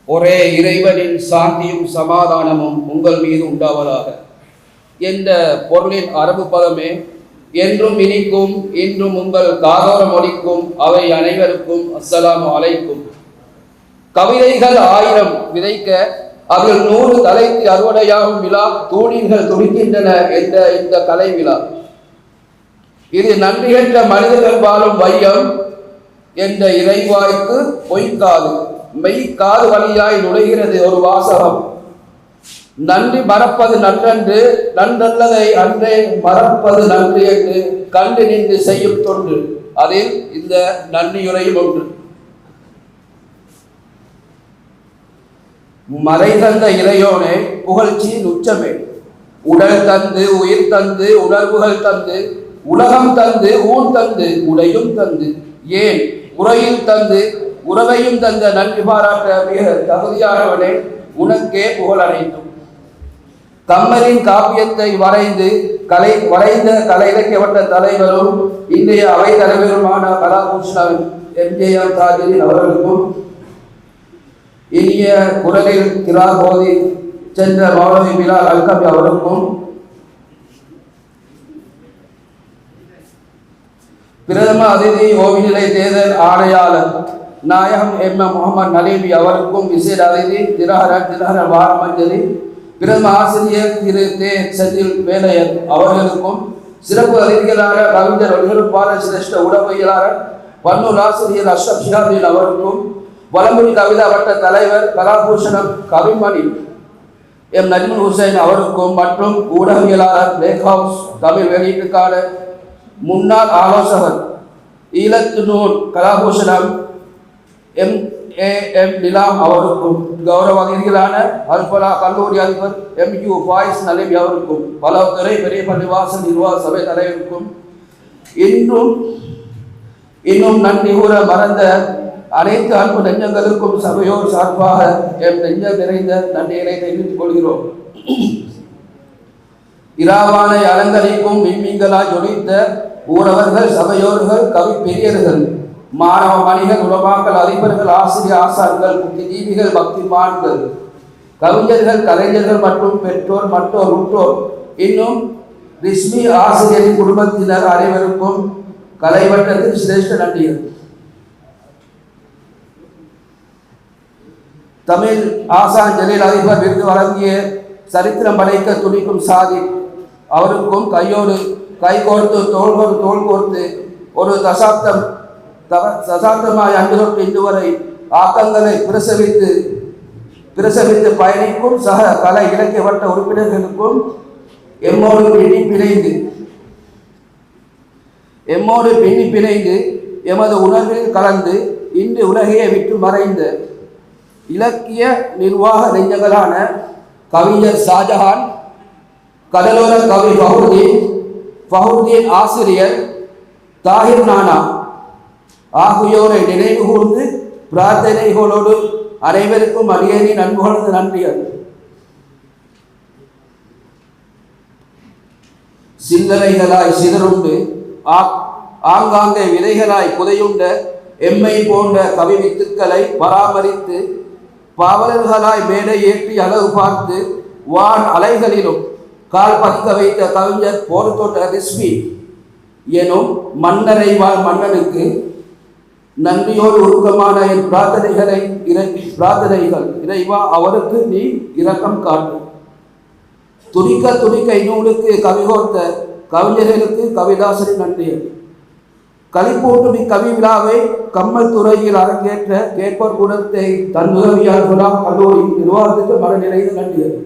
ஒரே இறைவனின் சாந்தியும் சமாதானமும் உங்கள் மீது உண்டாவதாக என்ற பொருளின் அரபு பதமே என்றும் இனிக்கும் இன்றும் உங்கள் காதோரம் ஒலிக்கும் அவை அனைவருக்கும் அஸ்ஸலாமு அலைக்கும். கவிதைகள் 1000 விதைக்க அதில் 100 தலைக்கு அறுவடையாகும் விழா தூணில்கள் துடிக்கின்றன என்ற இந்த கலை விழா. இது நன்றியற்ற மனிதர்கள் வாழும் வையம் என்ற இறைவாய்க்கு பொய்க்காது மெய்க்காது வழியாய் நுழைகிறது ஒரு வாசகம். நன்றி மறப்பது நன்றன்று, நன்றல்லதை அன்றே மறப்பது நன்று என்று கண்டு நின்று செய்யும் தொன்று. அதில் இந்த நன்றியுரையும் ஒன்று. மறை தந்த இறையோனே புகழ்ச்சியின் உச்சமே, உடல் தந்து உயிர் தந்து உணர்வுகள் தந்து உலகம் தந்து ஊன் தந்து உடையும் தந்து ஏன் உரையில் தந்து உறவையும் தந்த நன்றி பாராட்ட மிக தகுதியானவனே, உனக்கே புகழ் அனைத்தும். கம்மலின் காப்பியத்தை வரைந்த கலை இலக்கியவட்ட தலைவரும் இன்றைய அவை தலைவருமான கலாபூஷணன் எம்ஜேஆர் தாஜரின் அவர்களுக்கும், இனிய குரலில் கிராபோதி சென்ற மௌலவி பிலால் அல்கபி அவருக்கும், பிரதம அதிதி ஓவிநிலை தேர்தல் ஆணையாளர் நாயகம் எம் முகமது நலீபி அவருக்கும், விசேட அதிதி தினகர வாரமஞ்சலி பிரதம ஆசிரியர் திரு தே செந்தில் வேலையர் அவர்களுக்கும், சிறப்பு அதிதிகளான கவிஞர் ஒளிபரப்பாளர் சிரேஷ்ட உடமையாளர் பன்னூல் ஆசிரியர் அஷ்ரப் ஷிஹாபுதீன் அவருக்கும், வலம்புரி கவிதா வட்ட தலைவர் கலாபூஷணம் கவிமணி எம் நஜ்முல் ஹுசைன் அவருக்கும், மற்றும் ஊடகவியலாளர் லேக் ஹவுஸ் தமிழ் வெளியீட்டுக்கான முன்னாள் ஆலோசகர் ஈலத்து நூல் கலாபூஷணம் எம் நிலாம் அவருக்கும், கௌரவ அதிதிகளான அல்பலா கல்லூரி அதிபர் MU ஃபாயிஸ் நலீபி அவருக்கும், பலவத்துறை பெரிய பள்ளிவாசல் நிர்வாக சபை தலைவருக்கும், இன்னும் நன்றி கூற மறந்த அனைத்து அன்பு நெஞ்சங்களுக்கும் சபையோர் சார்பாக எம் நெஞ்சம் நிறைந்த நன்றிகளை தெரிவித்துக் கொள்கிறோம். இராவானை அலங்கரிக்கும் விண்மீன்களாய் ஜொலித்த ஊரவர்கள் சபையோர்கள் கவி பெரியர்கள் மாணவ மணிகள் உலமாக்கள் அதிபர்கள் ஆசிரியர் ஆசான்கள் புத்திஜீவிகள் பக்திமான்கள் கவிஞர்கள் கலைஞர்கள் மற்றும் பெற்றோர் மற்றோர் உற்றோர் இன்னும் ரிஸ்மி ஆசிரியரின் குடும்பத்தினர் அனைவருக்கும் கலைவட்டத்தில் சிரேஷ்ட நன்றிகள். தமிழ் ஆசான் ஜலீல் அதிபர் விருது வழங்கிய சரித்திரம் படைக்க துணிக்கும் சாதி அவருக்கும் கைகோர்த்து தோல் கோர்த்து ஒரு தசாப்தமாய் அன்று தொட்டு இன்று வரை ஆக்கங்களை பிரசவித்து பயணிக்கும் சக கலை இலக்கிய வட்ட உறுப்பினர்களுக்கும் எம்மோடு பின்னி பிணைந்து எமது உணர்வில் கலந்து இன்று உலகையே விட்டு மறைந்த இலக்கிய நிர்வாக நெஞ்சங்களான கவிஞர் ஷாஜஹான், கடலோர கவி ஃபஹருதீன் ஆசிரியர் தாஹிர் நானா ஆகியோரை நினைவு கூர்ந்து பிரார்த்தனைகளோடு அனைவருக்கும் அடியேனின் அன்புகளது நன்றிகள். சிந்தனைகளாய் சிதறுண்டு ஆங்காங்கே விதைகளாய் புதையுண்ட எம்மை போன்ற கவி வித்துக்களை பராமரித்து பாவலர்களாய் மேடை ஏற்றி அழகு பார்த்து வான் அலைகளிலும் கால் பதிக்க வைத்த கவிஞர் போர்த்தோட்ட ரிஸ்வி எனும் மன்னரை வாழ் மன்னனுக்கு நன்றியோடு உருக்கமான என் பிரார்த்தனைகள் இறைவா அவருக்கு நீ இரக்கம் காட்டு. துணிக்க நூலுக்கு கவிகோர்த்த கவிஞர்களுக்கு கவிதாசரின் நன்றிகள். களிப்பூட்டும் இக்கவி விழாவை கம்மல் துறையில் அரங்கேற்ற கேட்போர் கூடத்தை தன் உதவியார் குலாம் கல்லூரி நிர்வாகத்துக்கு மன நிறைந்த நன்றிகள்.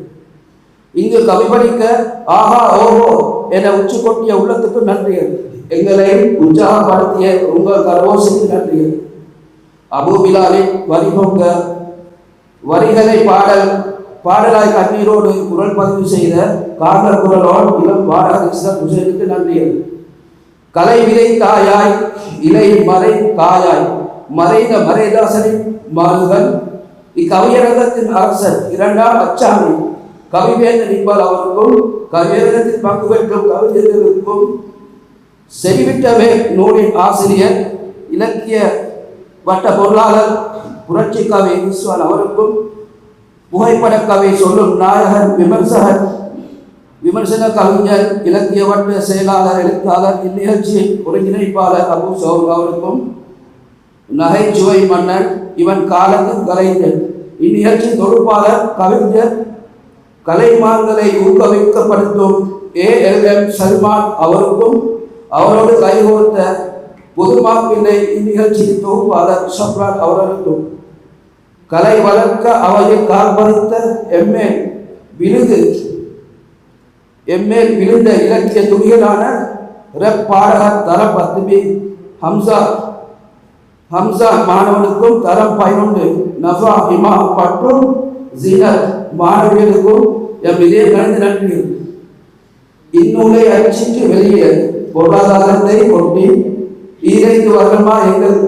இங்கு கவி படிக்க ஆஹா ஓஹோ என உச்சி கொட்டிய உள்ளத்துக்கு நன்றிகள். எங்களை உற்சாகப்படுத்திய உங்கள் கரோசிக்கு நன்றிகள். அபு பிலாலின் வரிபொங்க வரிகளை பாடலாய் கண்ணீரோடு குரல் பதிவு செய்த கார்னர் குரலோடு இளம் பாடகர் இஸ்லாம் ஹுசைனுக்கு நன்றிகள். கலை விதை காயாய் இலை மறை காயாய் மறைந்த மறைதாசனின் மருகன் இக்கவியரங்கத்தின் அரசர் 2ஆம் அச்சாமி கவிவேந்தன் இக்பால் அவருக்கும் கவியரங்கத்தில் பங்கு பெற்றும் கவிஞர்களுக்கும் செறிவிட்டவே நூலின் ஆசிரியர் இலக்கிய வட்ட பொருளாளர் புரட்சி கவி விஸ்வான் அவருக்கும், புகைப்பட கவி சொல்லும் நாயகன் விமர்சன கவிஞர் இலக்கிய வட்ட செயலாளர் எழுத்தாளர் இந்நிகழ்ச்சியை ஒருங்கிணைப்பாளர் அபு சௌர் அவருக்கும், நகைச்சுவை மன்னன் இவன் காலத்தின் கலைஞர் இந்நிகழ்ச்சி தொகுப்பாளர் கவிஞர் கலைமான்களை ஊக்குவிக்கப்படுத்தும் ALM சல்மான் அவருக்கும், அவரோடு கைகோர்த்த பொதுமாப்பிள்ளை இந்நிகழ்ச்சியின் தொகுப்பாளர் ஷப்ரான் அவர்களுக்கும், கலை வளர்க்க அவையில் கால்பறித்த எம்மேல் விழுந்த இலக்கிய துணிகளான ரப் பாடகர் தரம் 10B ஹம்சா மாணவனுக்கும், தரம் 11 நஃபா இமா மற்றும் ஜீனத் மாணவியர்களுக்கும் எம் இதே கணித நன்றி. இந்நூலை அச்சிட்டு வெளியே பொருளாதாரத்தை கொண்டு 25 வருடமாக எங்கள்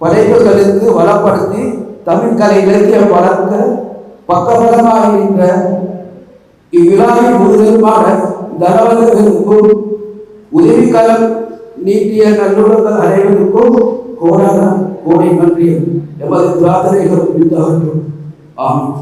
படைப்புகளுக்கு வளப்படுத்தி தமிழ் கலை இலக்கியம் வளர்க்க பக்கபலமாக இருக்கின்ற இவ்விழாவின் முழுவதுமான தனவர்களுக்கும் உதவிக்கரம் நீட்டிய நல்லுறங்கள் அனைவருக்கும் கோடான கோடை நன்றி. எமது பிரார்த்தனைகள் ஆமாம்.